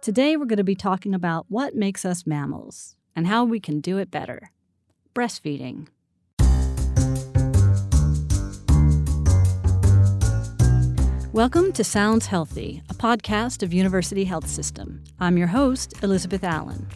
Today we're going to be talking about what makes us mammals and how we can do it better. Breastfeeding. Welcome to Sounds Healthy, a podcast of University Health System. I'm your host, Elizabeth Allen.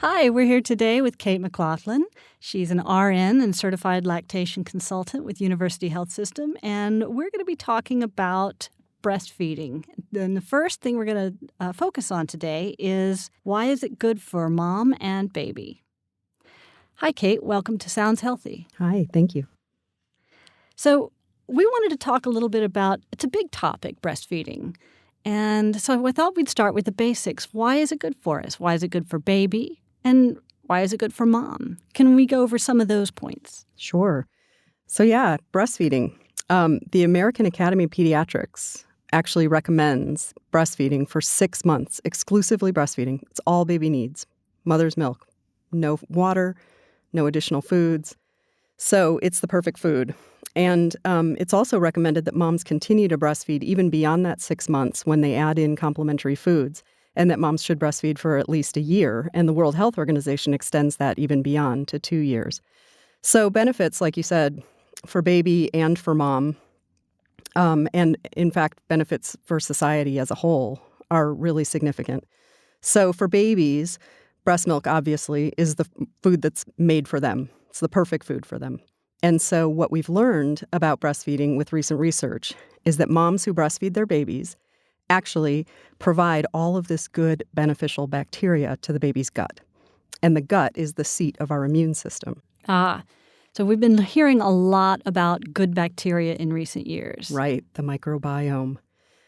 Hi, we're here today with Kate McLachlan. She's an RN and certified lactation consultant with University Health System, and we're going to be talking about breastfeeding. And the first thing we're going to focus on today is why is it good for mom and baby? Hi, Kate. Welcome to Sounds Healthy. Hi, thank you. So we wanted to talk a little bit about, it's a big topic, breastfeeding. And so I thought we'd start with the basics. Why is it good for us? Why is it good for baby? And why is it good for mom? Can we go over some of those points? Sure. So breastfeeding. The American Academy of Pediatrics actually recommends breastfeeding for 6 months, exclusively breastfeeding. It's all baby needs. Mother's milk, no water, no additional foods. So it's the perfect food. And it's also recommended that moms continue to breastfeed even beyond that 6 months when they add in complementary foods, and that moms should breastfeed for at least a year. And the World Health Organization extends that even beyond to 2 years. So benefits, like you said, for baby and for mom, and in fact, benefits for society as a whole are really significant. So for babies, breast milk, obviously, is the food that's made for them. It's the perfect food for them. And so what we've learned about breastfeeding with recent research is that moms who breastfeed their babies actually provide all of this good, beneficial bacteria to the baby's gut. And the gut is the seat of our immune system. So we've been hearing a lot about good bacteria in recent years. Right, the microbiome.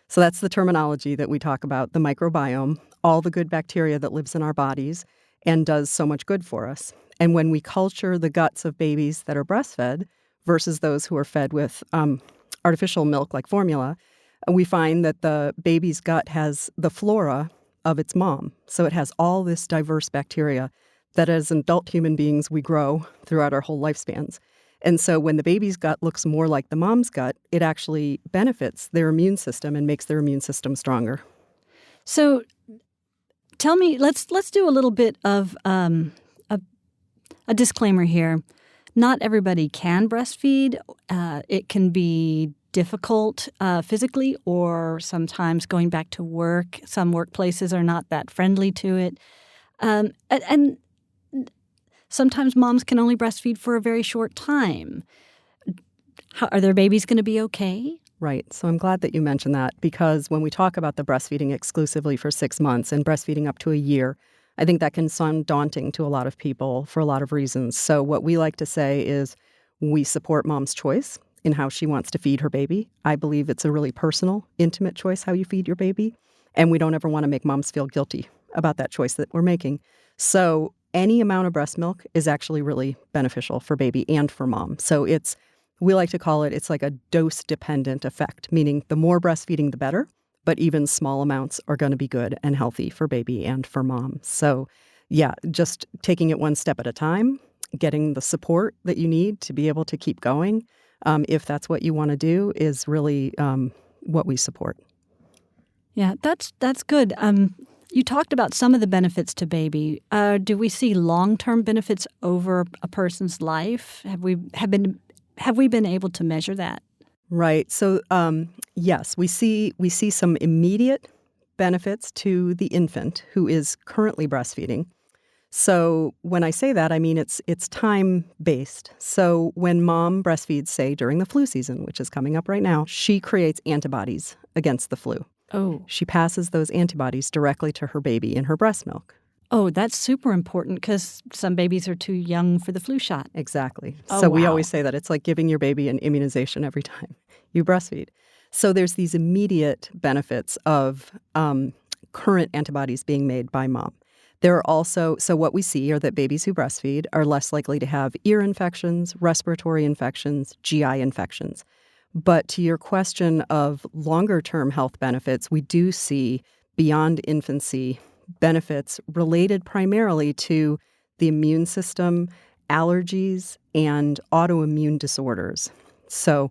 So that's the terminology that we talk about, the microbiome, all the good bacteria that lives in our bodies and does so much good for us. And when we culture the guts of babies that are breastfed versus those who are fed with artificial milk like formula, we find that the baby's gut has the flora of its mom. So it has all this diverse bacteria that as adult human beings we grow throughout our whole lifespans. And so when the baby's gut looks more like the mom's gut, it actually benefits their immune system and makes their immune system stronger. So tell me, let's do a little bit of a disclaimer here. Not everybody can breastfeed. It can be difficult physically, or sometimes going back to work. Some workplaces are not that friendly to it. And sometimes moms can only breastfeed for a very short time. Are their babies going to be okay? Right. So I'm glad that you mentioned that, because when we talk about the breastfeeding exclusively for 6 months and breastfeeding up to a year, I think that can sound daunting to a lot of people for a lot of reasons. So what we like to say is we support mom's choice in how she wants to feed her baby. I believe it's a really personal, intimate choice how you feed your baby. And we don't ever want to make moms feel guilty about that choice that we're making. So any amount of breast milk is actually really beneficial for baby and for mom. So we like to call it's like a dose-dependent effect, meaning the more breastfeeding, the better. But even small amounts are going to be good and healthy for baby and for mom. So just taking it one step at a time, getting the support that you need to be able to keep going, if that's what you want to do, is really what we support. Yeah, that's good. You talked about some of the benefits to baby. Do we see long-term benefits over a person's life? Have we been able to measure that? Right. So yes, we see some immediate benefits to the infant who is currently breastfeeding. So when I say that, I mean it's time-based. So when mom breastfeeds, say, during the flu season, which is coming up right now, she creates antibodies against the flu. Oh. She passes those antibodies directly to her baby in her breast milk. Oh, that's super important because some babies are too young for the flu shot. Exactly. Oh, so we wow. always say that it's like giving your baby an immunization every time you breastfeed. So there's these immediate benefits of current antibodies being made by mom. There are also, so what we see are that babies who breastfeed are less likely to have ear infections, respiratory infections, GI infections. But to your question of longer-term health benefits, we do see beyond infancy benefits related primarily to the immune system, allergies, and autoimmune disorders. So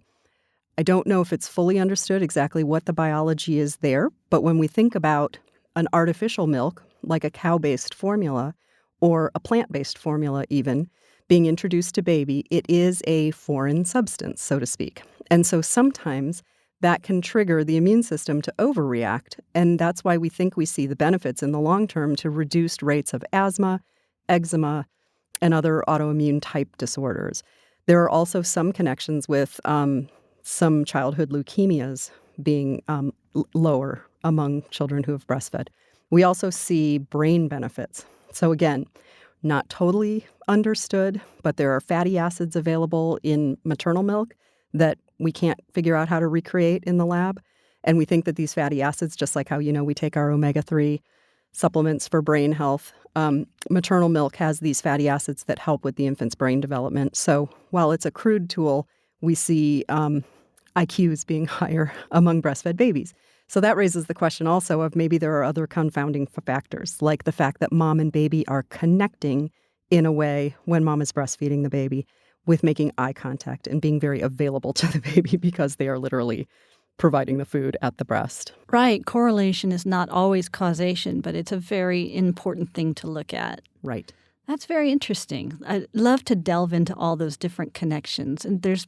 I don't know if it's fully understood exactly what the biology is there, but when we think about an artificial milk, like a cow-based formula or a plant-based formula even, being introduced to baby, it is a foreign substance, so to speak. And so sometimes that can trigger the immune system to overreact, and that's why we think we see the benefits in the long term to reduced rates of asthma, eczema, and other autoimmune type disorders. There are also some connections with some childhood leukemias being lower among children who have breastfed. We also see brain benefits. So again, not totally understood, but there are fatty acids available in maternal milk that we can't figure out how to recreate in the lab. And we think that these fatty acids, just like how, we take our omega-3 supplements for brain health, maternal milk has these fatty acids that help with the infant's brain development. So while it's a crude tool, we see IQs being higher among breastfed babies. So that raises the question also of maybe there are other confounding factors, like the fact that mom and baby are connecting in a way when mom is breastfeeding the baby with making eye contact and being very available to the baby because they are literally providing the food at the breast. Right. Correlation is not always causation, but it's a very important thing to look at. Right. That's very interesting. I'd love to delve into all those different connections. And there's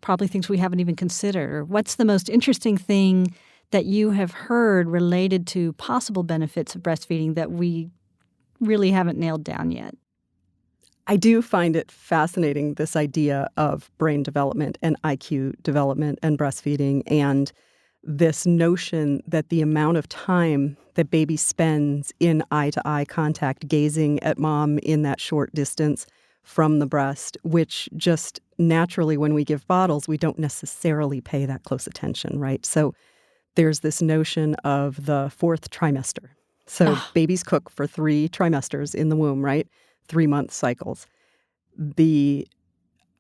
probably things we haven't even considered. What's the most interesting thing that you have heard related to possible benefits of breastfeeding that we really haven't nailed down yet? I do find it fascinating, this idea of brain development and IQ development and breastfeeding, and this notion that the amount of time that baby spends in eye-to-eye contact, gazing at mom in that short distance from the breast, which just naturally when we give bottles, we don't necessarily pay that close attention, right? So there's this notion of the fourth trimester. So babies cook for 3 trimesters in the womb, right? 3-month cycles. The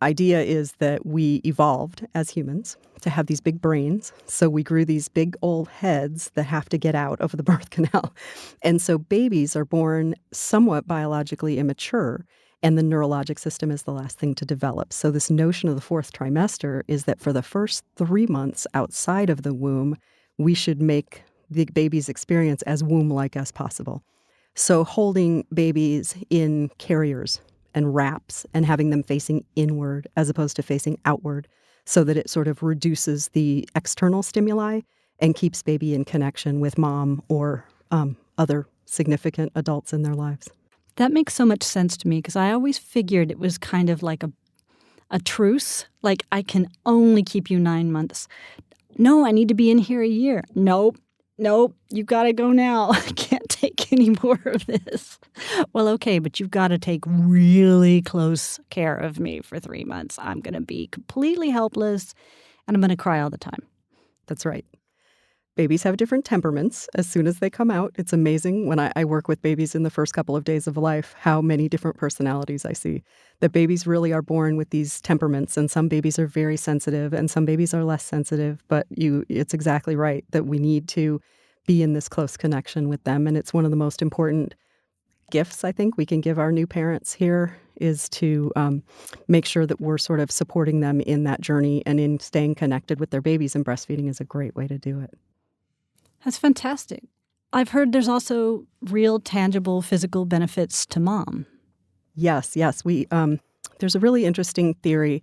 idea is that we evolved as humans to have these big brains. So we grew these big old heads that have to get out of the birth canal. And so babies are born somewhat biologically immature, and the neurologic system is the last thing to develop. So this notion of the fourth trimester is that for the first 3 months outside of the womb, we should make the baby's experience as womb-like as possible. So holding babies in carriers and wraps and having them facing inward as opposed to facing outward so that it sort of reduces the external stimuli and keeps baby in connection with mom or other significant adults in their lives. That makes so much sense to me because I always figured it was kind of like a truce. Like, I can only keep you 9 months. No, I need to be in here a year. Nope, you've got to go now. I can't take any more of this. Well, okay, but you've got to take really close care of me for 3 months. I'm going to be completely helpless, and I'm going to cry all the time. That's right. Babies have different temperaments as soon as they come out. It's amazing when I work with babies in the first couple of days of life, how many different personalities I see. That babies really are born with these temperaments, and some babies are very sensitive and some babies are less sensitive. But it's exactly right that we need to be in this close connection with them. And it's one of the most important gifts I think we can give our new parents here is to make sure that we're sort of supporting them in that journey and in staying connected with their babies, and breastfeeding is a great way to do it. That's fantastic. I've heard there's also real, tangible physical benefits to mom. Yes. There's a really interesting theory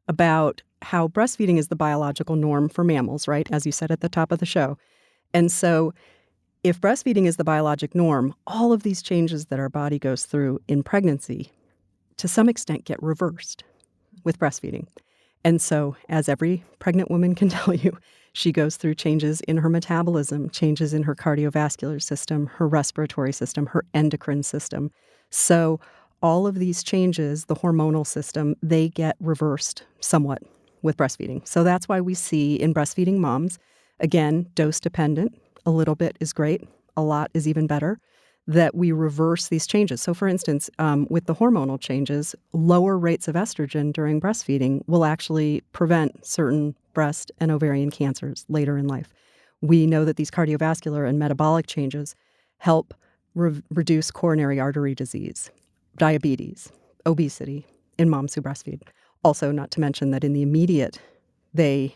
about how breastfeeding is the biological norm for mammals, right? As you said at the top of the show. And so if breastfeeding is the biologic norm, all of these changes that our body goes through in pregnancy, to some extent, get reversed with breastfeeding. And so, as every pregnant woman can tell you, she goes through changes in her metabolism, changes in her cardiovascular system, her respiratory system, her endocrine system. So all of these changes, the hormonal system, they get reversed somewhat with breastfeeding. So that's why we see in breastfeeding moms, again, dose dependent, a little bit is great, a lot is even better, that we reverse these changes. So for instance, with the hormonal changes, lower rates of estrogen during breastfeeding will actually prevent certain breast and ovarian cancers later in life. We know that these cardiovascular and metabolic changes help reduce coronary artery disease, diabetes, obesity in moms who breastfeed. Also, not to mention that in the immediate, they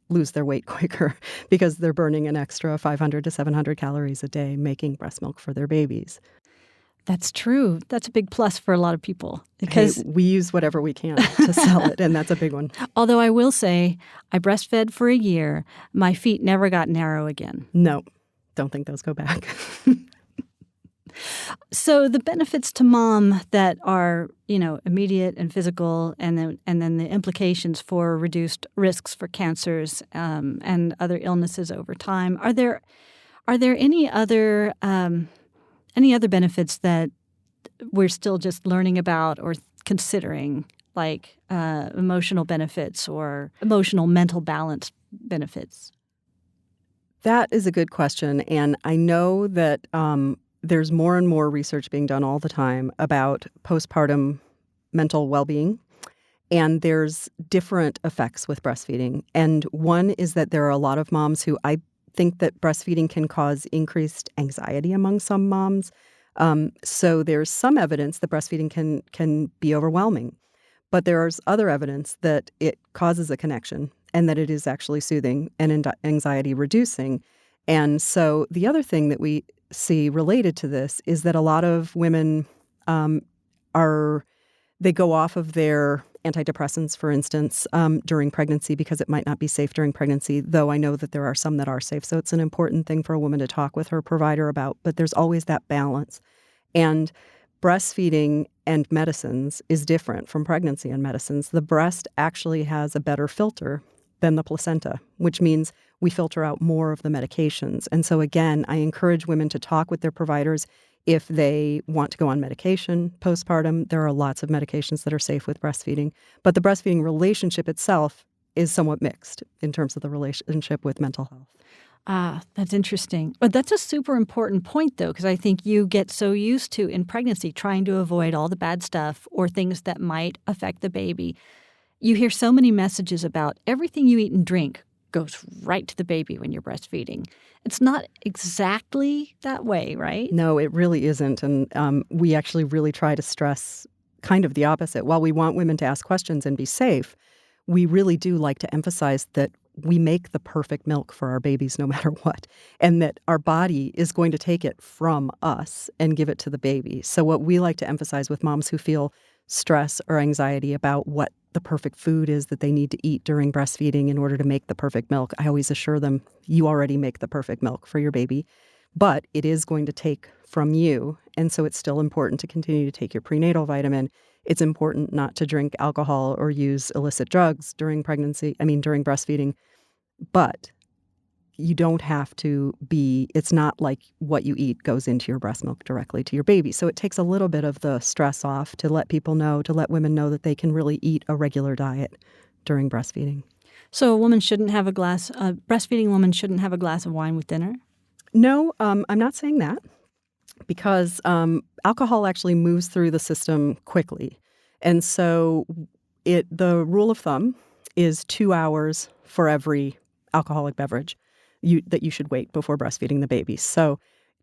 lose their weight quicker because they're burning an extra 500 to 700 calories a day making breast milk for their babies. That's true. That's a big plus for a lot of people Because because we use whatever we can to sell it, and that's a big one. although I will say I breastfed for a year, my feet never got narrow again. No, don't think those go back. So the benefits to mom that are, immediate and physical, and then the implications for reduced risks for cancers and other illnesses over time. Are there any other benefits that we're still just learning about or considering, like emotional benefits or emotional mental balance benefits? That is a good question, and I know that there's more and more research being done all the time about postpartum mental well-being, and there's different effects with breastfeeding. And one is that there are a lot of moms who I think that breastfeeding can cause increased anxiety among some moms. So there's some evidence that breastfeeding can be overwhelming, but there's other evidence that it causes a connection and that it is actually soothing and anxiety reducing. And so the other thing that we see related to this is that a lot of women they go off of their antidepressants, for instance, during pregnancy because it might not be safe during pregnancy, though I know that there are some that are safe. So it's an important thing for a woman to talk with her provider about, but there's always that balance. And breastfeeding and medicines is different from pregnancy and medicines. The breast actually has a better filter than the placenta, which means we filter out more of the medications. And so again, I encourage women to talk with their providers if they want to go on medication postpartum. There are lots of medications that are safe with breastfeeding, but the breastfeeding relationship itself is somewhat mixed in terms of the relationship with mental health. That's interesting. But that's a super important point, though, because I think you get so used to, in pregnancy, trying to avoid all the bad stuff or things that might affect the baby. You hear so many messages about everything you eat and drink goes right to the baby when you're breastfeeding. It's not exactly that way, right? No, it really isn't. And we actually really try to stress kind of the opposite. While we want women to ask questions and be safe, we really do like to emphasize that we make the perfect milk for our babies no matter what, and that our body is going to take it from us and give it to the baby. So what we like to emphasize with moms who feel stress or anxiety about what the perfect food is that they need to eat during breastfeeding in order to make the perfect milk, I always assure them, you already make the perfect milk for your baby, but it is going to take from you. And so it's still important to continue to take your prenatal vitamin. It's important not to drink alcohol or use illicit drugs during breastfeeding, but you don't have to it's not like what you eat goes into your breast milk directly to your baby. So it takes a little bit of the stress off to let people know, to let women know that they can really eat a regular diet during breastfeeding. So a breastfeeding woman shouldn't have a glass of wine with dinner? No, I'm not saying that because alcohol actually moves through the system quickly. And so the rule of thumb is 2 hours for every alcoholic beverage that you should wait before breastfeeding the baby. So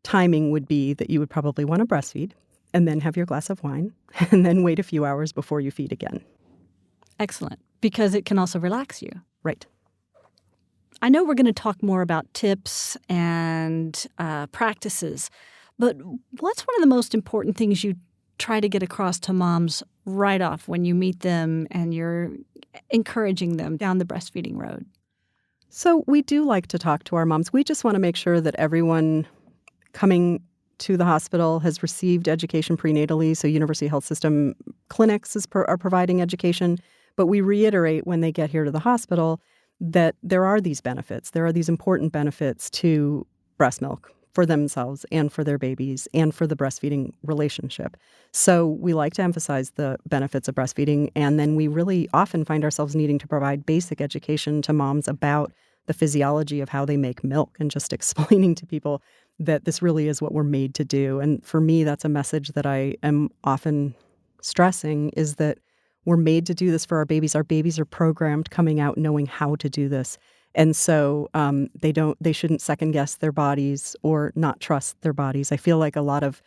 timing would be that you would probably want to breastfeed and then have your glass of wine and then wait a few hours before you feed again. Excellent, because it can also relax you. Right. I know we're going to talk more about tips and practices, but what's one of the most important things you try to get across to moms right off when you meet them and you're encouraging them down the breastfeeding road? So we do like to talk to our moms. We just want to make sure that everyone coming to the hospital has received education prenatally. So University Health System clinics are providing education. But we reiterate when they get here to the hospital that there are these benefits. There are these important benefits to breast milk for themselves and for their babies and for the breastfeeding relationship. So we like to emphasize the benefits of breastfeeding, and then we really often find ourselves needing to provide basic education to moms about the physiology of how they make milk and just explaining to people that this really is what we're made to do. And for me, that's a message that I am often stressing, is that we're made to do this for our babies. Our babies are programmed coming out knowing how to do this. And so they shouldn't second guess their bodies or not trust their bodies. I feel like a lot of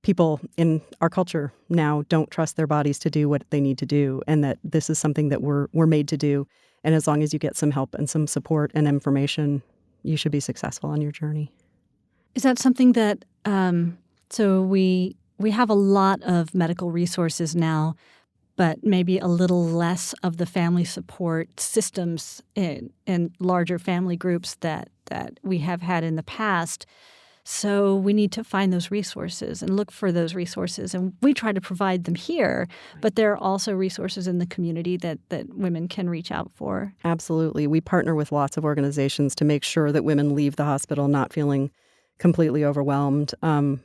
people in our culture now don't trust their bodies to do what they need to do, and that this is something that we're made to do. And as long as you get some help and some support and information, you should be successful on your journey. Is that something that so we have a lot of medical resources now, but maybe a little less of the family support systems in larger family groups that we have had in the past. So we need to find those resources and look for those resources. And we try to provide them here, but there are also resources in the community that women can reach out for. Absolutely. We partner with lots of organizations to make sure that women leave the hospital not feeling completely overwhelmed.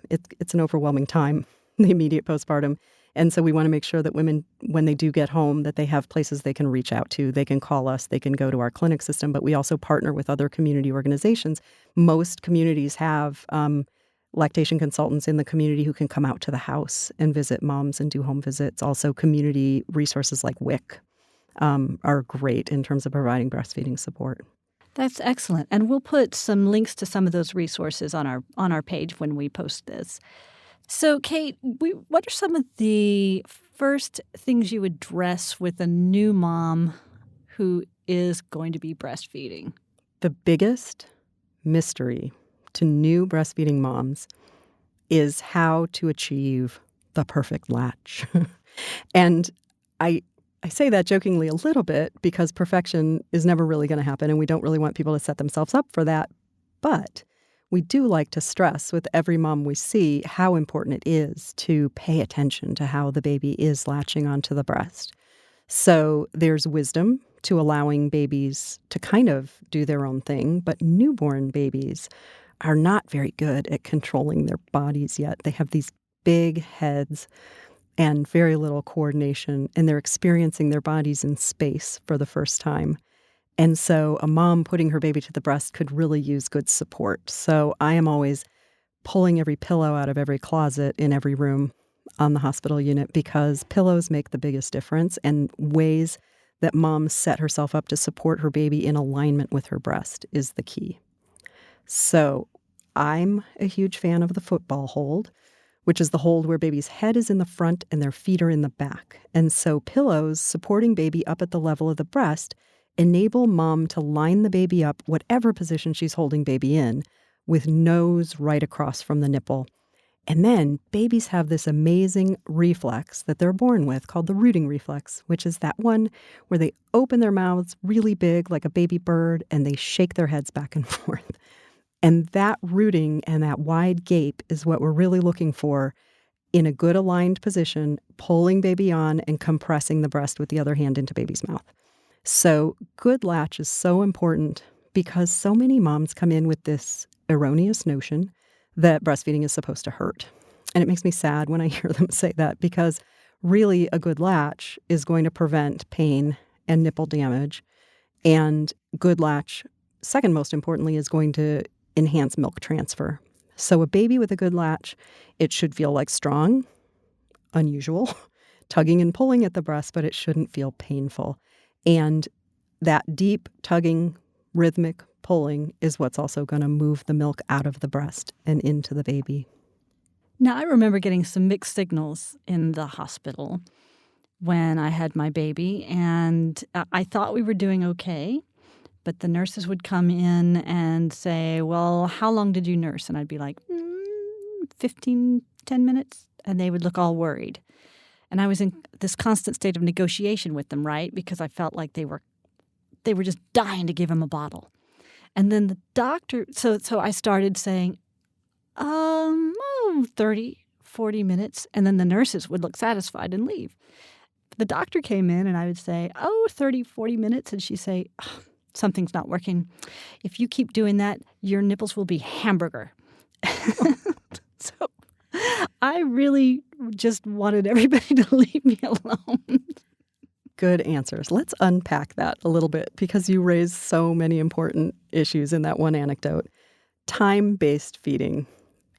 It's an overwhelming time, the immediate postpartum. And so we want to make sure that women, when they do get home, that they have places they can reach out to. They can call us. They can go to our clinic system. But we also partner with other community organizations. Most communities have lactation consultants in the community who can come out to the house and visit moms and do home visits. Also, community resources like WIC are great in terms of providing breastfeeding support. That's excellent. And we'll put some links to some of those resources on our page when we post this. So, Kate, what are some of the first things you address with a new mom who is going to be breastfeeding? The biggest mystery to new breastfeeding moms is how to achieve the perfect latch. And I say that jokingly a little bit because perfection is never really going to happen, and we don't really want people to set themselves up for that. But we do like to stress with every mom we see how important it is to pay attention to how the baby is latching onto the breast. So there's wisdom to allowing babies to kind of do their own thing, but newborn babies are not very good at controlling their bodies yet. They have these big heads and very little coordination, and they're experiencing their bodies in space for the first time. And so a mom putting her baby to the breast could really use good support. So I am always pulling every pillow out of every closet in every room on the hospital unit because pillows make the biggest difference, and ways that mom set herself up to support her baby in alignment with her breast is the key. So I'm a huge fan of the football hold, which is the hold where baby's head is in the front and their feet are in the back. And so pillows supporting baby up at the level of the breast enable mom to line the baby up, whatever position she's holding baby in, with nose right across from the nipple. And then babies have this amazing reflex that they're born with called the rooting reflex, which is that one where they open their mouths really big like a baby bird and they shake their heads back and forth. And that rooting and that wide gape is what we're really looking for in a good aligned position, pulling baby on and compressing the breast with the other hand into baby's mouth. So good latch is so important because so many moms come in with this erroneous notion that breastfeeding is supposed to hurt. And it makes me sad when I hear them say that because really a good latch is going to prevent pain and nipple damage. And good latch, second most importantly, is going to enhance milk transfer. So a baby with a good latch, it should feel like strong, unusual, tugging and pulling at the breast, but it shouldn't feel painful. And that deep tugging, rhythmic pulling is what's also going to move the milk out of the breast and into the baby. Now, I remember getting some mixed signals in the hospital when I had my baby, and I thought we were doing okay. But the nurses would come in and say, well, how long did you nurse? And I'd be like, 10 minutes. And they would look all worried. And I was in this constant state of negotiation with them, right? Because I felt like they were just dying to give him a bottle. And then the doctor, so I started saying, 30, 40 minutes. And then the nurses would look satisfied and leave. The doctor came in and I would say, 30, 40 minutes. And she'd say, something's not working. If you keep doing that, your nipples will be hamburger. So I really just wanted everybody to leave me alone. Good answers. Let's unpack that a little bit because you raised so many important issues in that one anecdote. Time-based feeding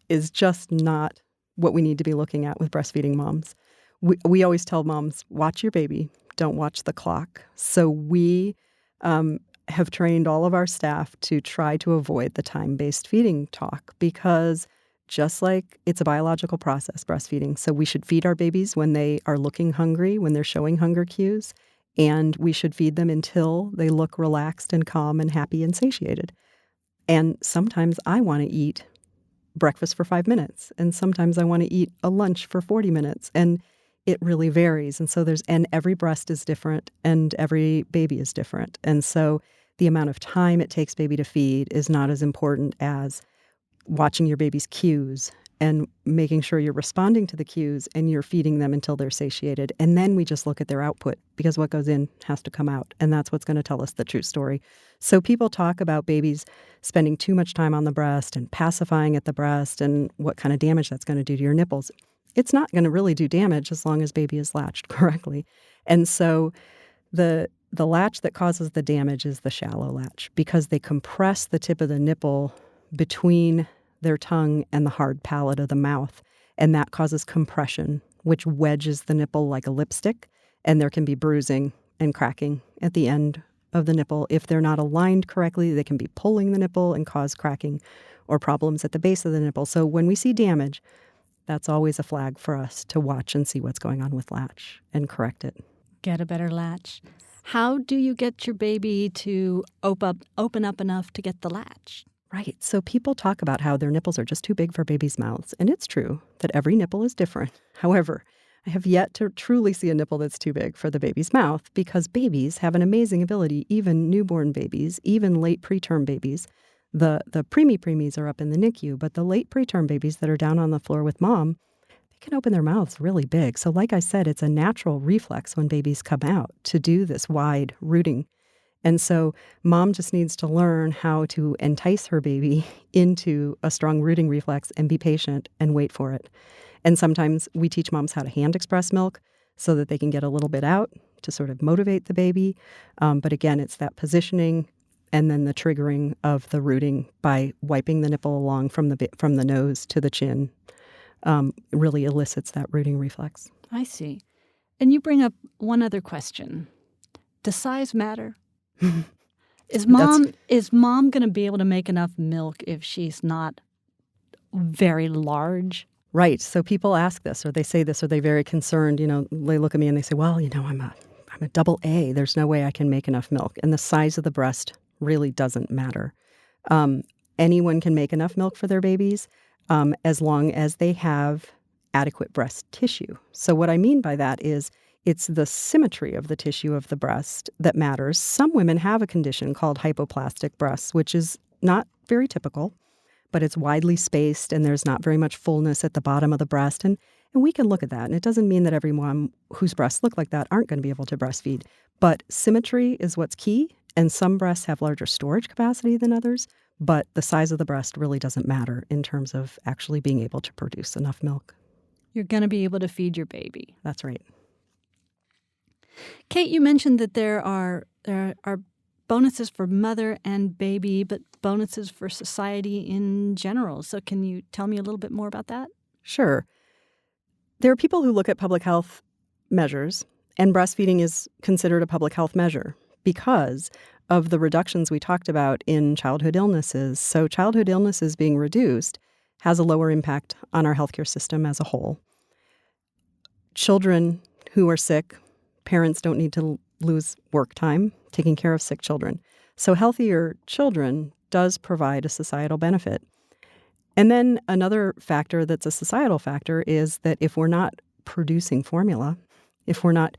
is just not what we need to be looking at with breastfeeding moms. We always tell moms, watch your baby, don't watch the clock. So we have trained all of our staff to try to avoid the time-based feeding talk because just like it's a biological process, breastfeeding. So we should feed our babies when they are looking hungry, when they're showing hunger cues, and we should feed them until they look relaxed and calm and happy and satiated. And sometimes I want to eat breakfast for 5 minutes, and sometimes I want to eat a lunch for 40 minutes, and it really varies. And so and every breast is different, and every baby is different. And so the amount of time it takes baby to feed is not as important as watching your baby's cues and making sure you're responding to the cues and you're feeding them until they're satiated. And then we just look at their output, because what goes in has to come out. And that's what's going to tell us the true story. So people talk about babies spending too much time on the breast and pacifying at the breast and what kind of damage that's going to do to your nipples. It's not going to really do damage as long as baby is latched correctly. And so the latch that causes the damage is the shallow latch, because they compress the tip of the nipple between their tongue and the hard palate of the mouth. And that causes compression, which wedges the nipple like a lipstick. And there can be bruising and cracking at the end of the nipple. If they're not aligned correctly, they can be pulling the nipple and cause cracking or problems at the base of the nipple. So when we see damage, that's always a flag for us to watch and see what's going on with latch and correct it. Get a better latch. How do you get your baby to open up enough to get the latch? Right. So people talk about how their nipples are just too big for babies' mouths. And it's true that every nipple is different. However, I have yet to truly see a nipple that's too big for the baby's mouth, because babies have an amazing ability, even newborn babies, even late preterm babies. The preemies are up in the NICU, but the late preterm babies that are down on the floor with mom, they can open their mouths really big. So like I said, it's a natural reflex when babies come out to do this wide rooting. And so mom just needs to learn how to entice her baby into a strong rooting reflex and be patient and wait for it. And sometimes we teach moms how to hand express milk so that they can get a little bit out to sort of motivate the baby. But again, it's that positioning and then the triggering of the rooting by wiping the nipple along from the nose to the chin really elicits that rooting reflex. I see. And you bring up one other question. Does size matter? Is mom going to be able to make enough milk if she's not very large? Right. So people ask this, or they say this, or they're very concerned. They look at me and they say, well, I'm a double A. There's no way I can make enough milk. And the size of the breast really doesn't matter. Anyone can make enough milk for their babies as long as they have adequate breast tissue. So what I mean by that is it's the symmetry of the tissue of the breast that matters. Some women have a condition called hypoplastic breasts, which is not very typical, but it's widely spaced and there's not very much fullness at the bottom of the breast. And we can look at that. And it doesn't mean that every mom whose breasts look like that aren't going to be able to breastfeed. But symmetry is what's key. And some breasts have larger storage capacity than others. But the size of the breast really doesn't matter in terms of actually being able to produce enough milk. You're going to be able to feed your baby. That's right. Kate, you mentioned that there are bonuses for mother and baby, but bonuses for society in general. So can you tell me a little bit more about that? Sure. There are people who look at public health measures, and breastfeeding is considered a public health measure because of the reductions we talked about in childhood illnesses. So childhood illnesses being reduced has a lower impact on our healthcare system as a whole. Children who are sick, parents don't need to lose work time taking care of sick children. So healthier children does provide a societal benefit. And then another factor that's a societal factor is that if we're not producing formula, if we're not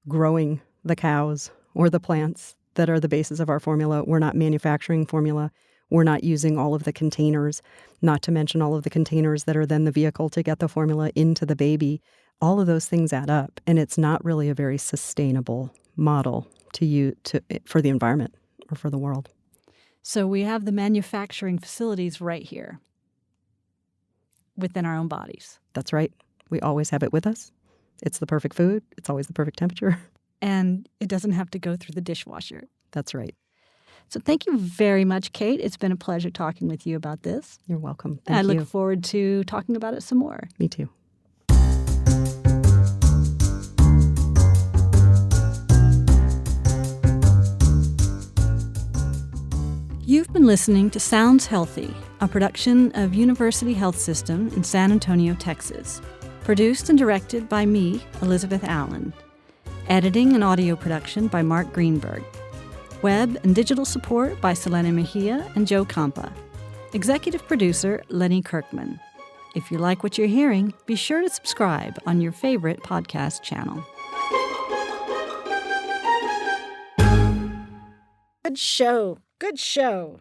growing the cows or the plants that are the basis of our formula, we're not manufacturing formula, we're not using all of the containers, not to mention all of the containers that are then the vehicle to get the formula into the baby, all of those things add up. And it's not really a very sustainable model for the environment or for the world. So we have the manufacturing facilities right here within our own bodies. That's right. We always have it with us. It's the perfect food. It's always the perfect temperature. And it doesn't have to go through the dishwasher. That's right. So thank you very much, Kate. It's been a pleasure talking with you about this. You're welcome. Thank I you. look forward to talking about it some more. Me too. You've been listening to Sounds Healthy, a production of University Health System in San Antonio, Texas. Produced and directed by me, Elizabeth Allen. Editing and audio production by Mark Greenberg. Web and digital support by Selena Mejia and Joe Campa. Executive producer Lenny Kirkman. If you like what you're hearing, be sure to subscribe on your favorite podcast channel. Good show. Good show.